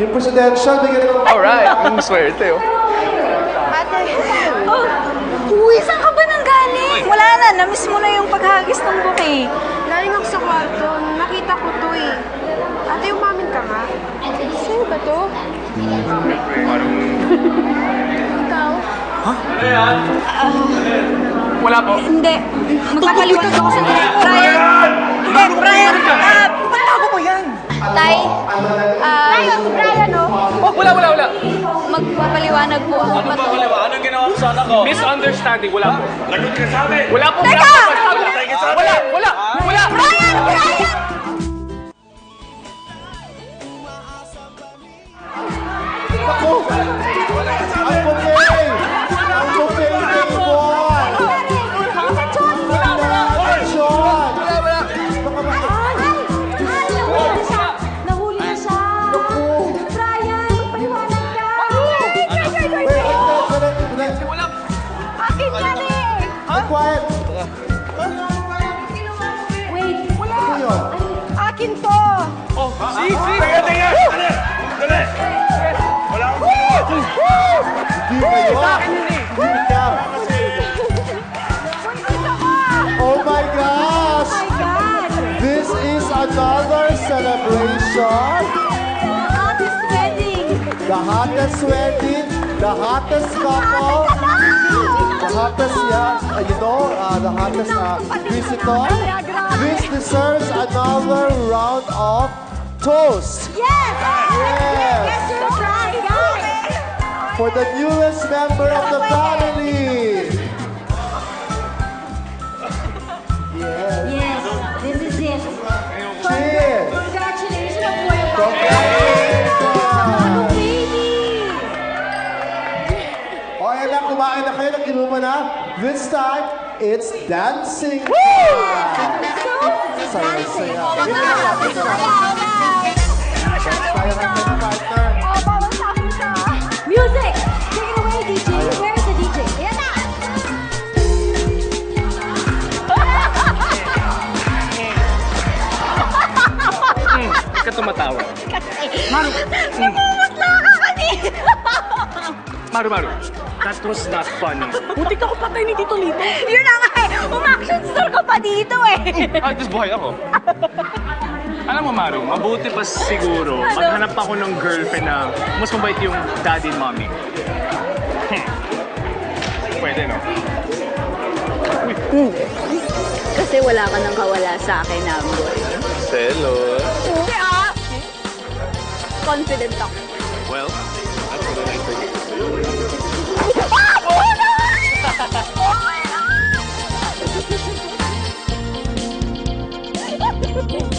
Yung presidential, bigyan ng... Alright, ang swerte oh. Ate. Oh, uy, saan ka ba nang galing? Wala na, namiss mo na yung paghagis ng buke. Galing ako sa kwarto. Nakita ko to eh. Ate, umamin ka nga. Sino ba to? Ikaw? Wala po. Hindi, magpapaliwanag ako sa Brian. Hindi, Brian. Patago mo yan! Tay, Brian, oh. Oh, wala. Magpapaliwanag po ako. Anong ginawa ko sa anak ko? Misunderstanding, wala po. Lagot ka sa amin! Wala po. Teka! Patay ka sa amin! Wala. Brian! Ako! Ang bouquet! Ang bouquet table! Sean! Nahuli na siya. Brian, magpaliwanag ka. Akin yan eh. Quiet! Wait, wala. Ano yun? Akin to. Teka! Dali! Wala akong Di kayo! Di ka! Oh my gosh! Oh my God. This is another celebration! Hottest wedding. The hottest wedding, the hottest couple, the hottest, the hottest visitor. This deserves another round of toast Yes. Yes. Yes, you're right, guys. for the newest member of the family. Yes. Yes, this is it. Cheers. Congratulations, boy. Congratulations. Baby. O, ayan na, kumain na kayo, nag-inuman na. This time, it's dancing time. Saya-saya. Saya ng mga partner. Music! Take it away, DJ. Where is the DJ? Ayan na! Ba't ka tumatawa? Namumutla ka kanina! Maru, that was not funny. Putik ako patay ni Tito Lito. Yun na nga eh! Umaction star ka pa dito eh! Tapos buhay ako. Alam mo, Maru, mabuti pa siguro maghanap ako ng girlfriend na mas mabait yung daddy and mommy. Pwede, no? Kasi wala ka nang kawala sa akin, Amboy. Selos. Okay ah! Confident ako. Well, that's what I think. Ah! Oh no! Oh my God!